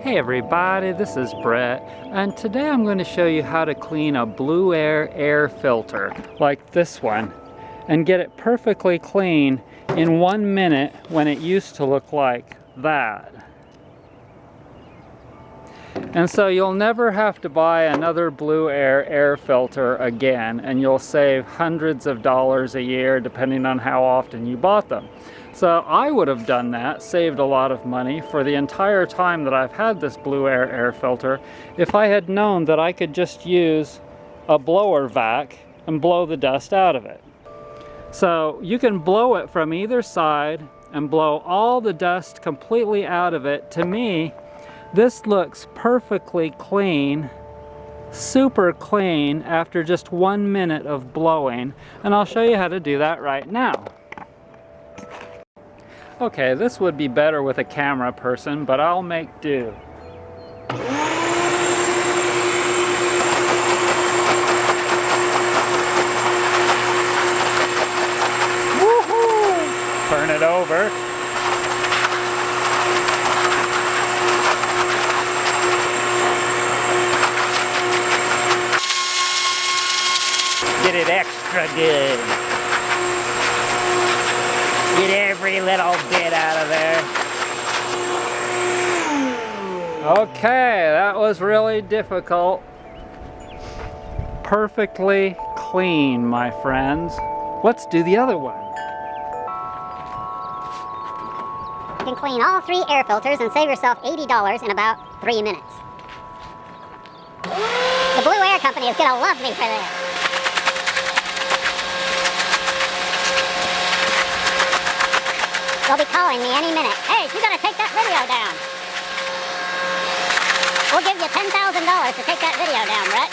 Hey everybody, this is Brett, and today I'm going to show you how to clean a Blueair air filter like this one and get it perfectly clean in 1 minute when it used to look like that. And so you'll never have to buy another Blueair air filter again, and you'll save hundreds of dollars a year depending on how often you bought them. So I would have done that, saved a lot of money for the entire time that I've had this Blueair air filter, if I had known that I could just use a blower vac and blow the dust out of it. So you can blow it from either side and blow all the dust completely out of it. To me, this looks perfectly clean, super clean after just 1 minute of blowing, and I'll show you how to do that right now. Okay, this would be better with a camera person, but I'll make do. Woohoo! Turn it over. Get it extra good. Get every little bit out of there. Okay, that was really difficult. Perfectly clean, my friends. Let's do the other one. You can clean all 3 air filters and save yourself $80 in about 3 minutes. The Blueair company is gonna love me for this. They'll be calling me any minute. Hey, you gotta take that video down. We'll give you $10,000 to take that video down, Brett.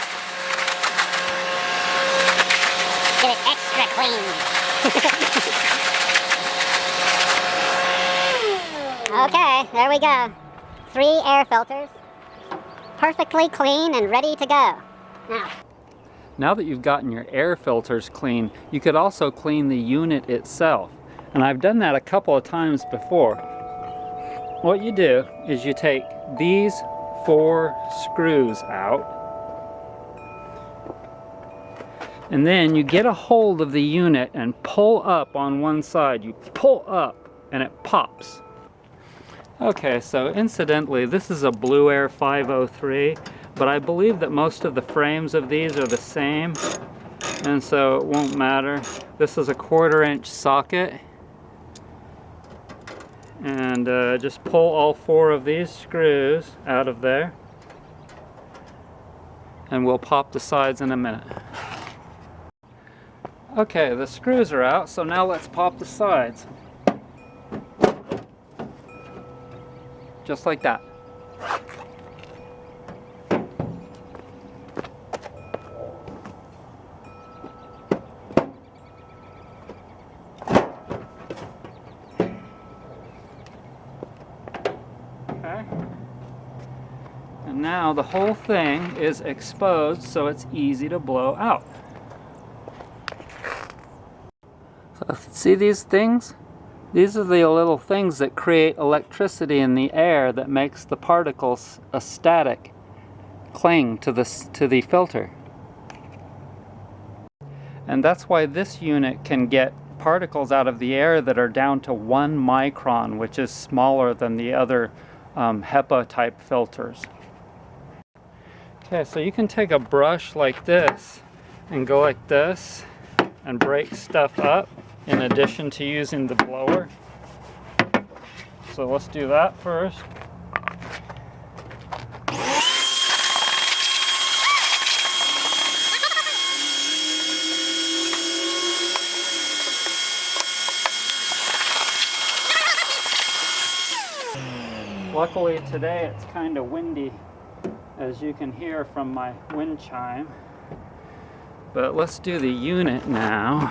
Get it extra clean. Okay, there we go. 3 air filters. Perfectly clean and ready to go. Now that you've gotten your air filters clean, you could also clean the unit itself. And I've done that a couple of times before. What you do is you take these 4 screws out, and then you get a hold of the unit and pull up on one side. You pull up and it pops. Okay, so incidentally, this is a Blueair 503, but I believe that most of the frames of these are the same, and so it won't matter. This is a 1/4 inch socket. And just pull all 4 of these screws out of there, and we'll pop the sides in a minute. Okay, the screws are out, so now let's pop the sides. Just like that. Okay. And now the whole thing is exposed, so it's easy to blow out. So, see these things? These are the little things that create electricity in the air that makes the particles a static cling to the filter. And that's why this unit can get particles out of the air that are down to 1 micron, which is smaller than the other HEPA type filters. Okay, so you can take a brush like this and go like this and break stuff up in addition to using the blower. So let's do that first. Luckily today it's kind of windy, as you can hear from my wind chime. But let's do the unit now.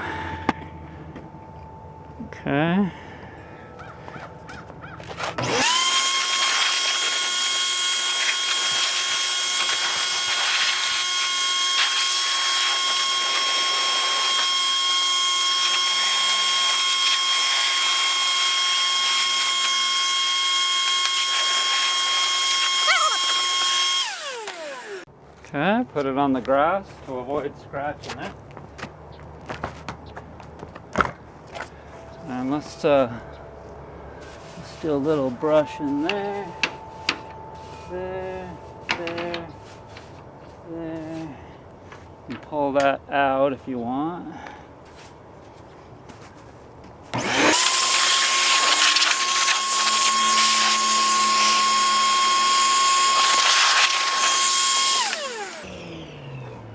Okay. Okay, put it on the grass to avoid scratching it. And let's do a little brush in there, there, there, there. You can pull that out if you want.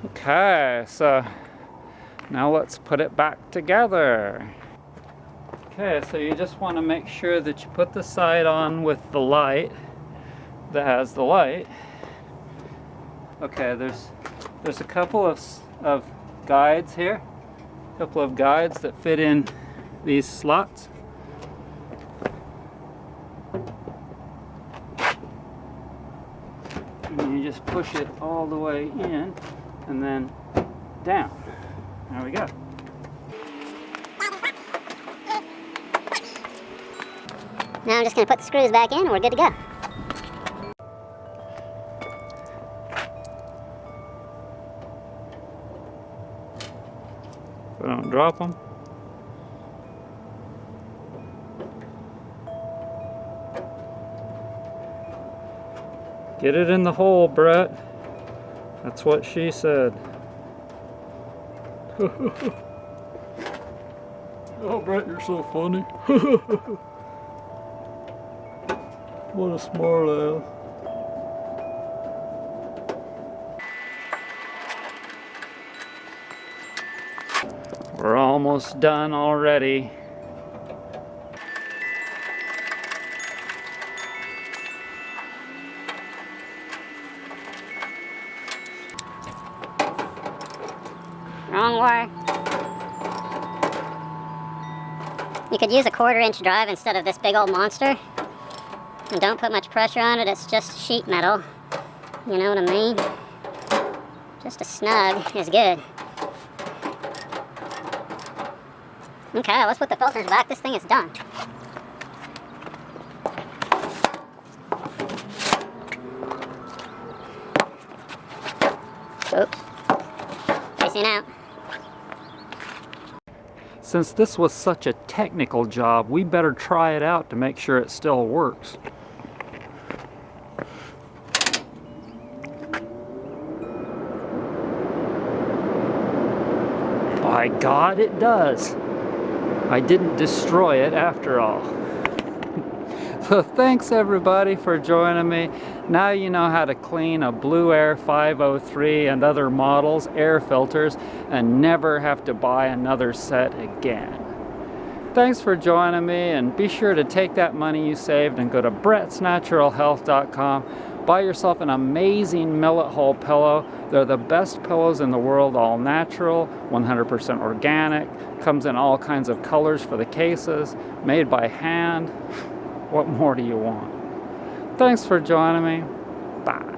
Okay, so now let's put it back together. Okay, so you just want to make sure that you put the side on with the light that has the light. Okay, there's a couple of guides here, a couple of guides that fit in these slots. And you just push it all the way in and then down. There we go. Now I'm just going to put the screws back in and we're good to go. So don't drop them. Get it in the hole, Brett. That's what she said. Oh, Brett, you're so funny. What a smart ass. We're almost done already. Wrong way. You could use a 1/4-inch drive instead of this big old monster. And don't put much pressure on it, it's just sheet metal. You know what I mean? Just a snug is good. Okay, let's put the filters back. This thing is done. Oops. Facing out. Since this was such a technical job, we better try it out to make sure it still works. By God, it does. I didn't destroy it after all. So thanks everybody for joining me. Now you know how to clean a Blueair 503 and other models air filters and never have to buy another set again. Thanks for joining me, and be sure to take that money you saved and go to brettsnaturalhealth.com. Buy yourself an amazing millet hull pillow. They're the best pillows in the world, all natural, 100% organic, comes in all kinds of colors for the cases, made by hand. What more do you want? Thanks for joining me. Bye.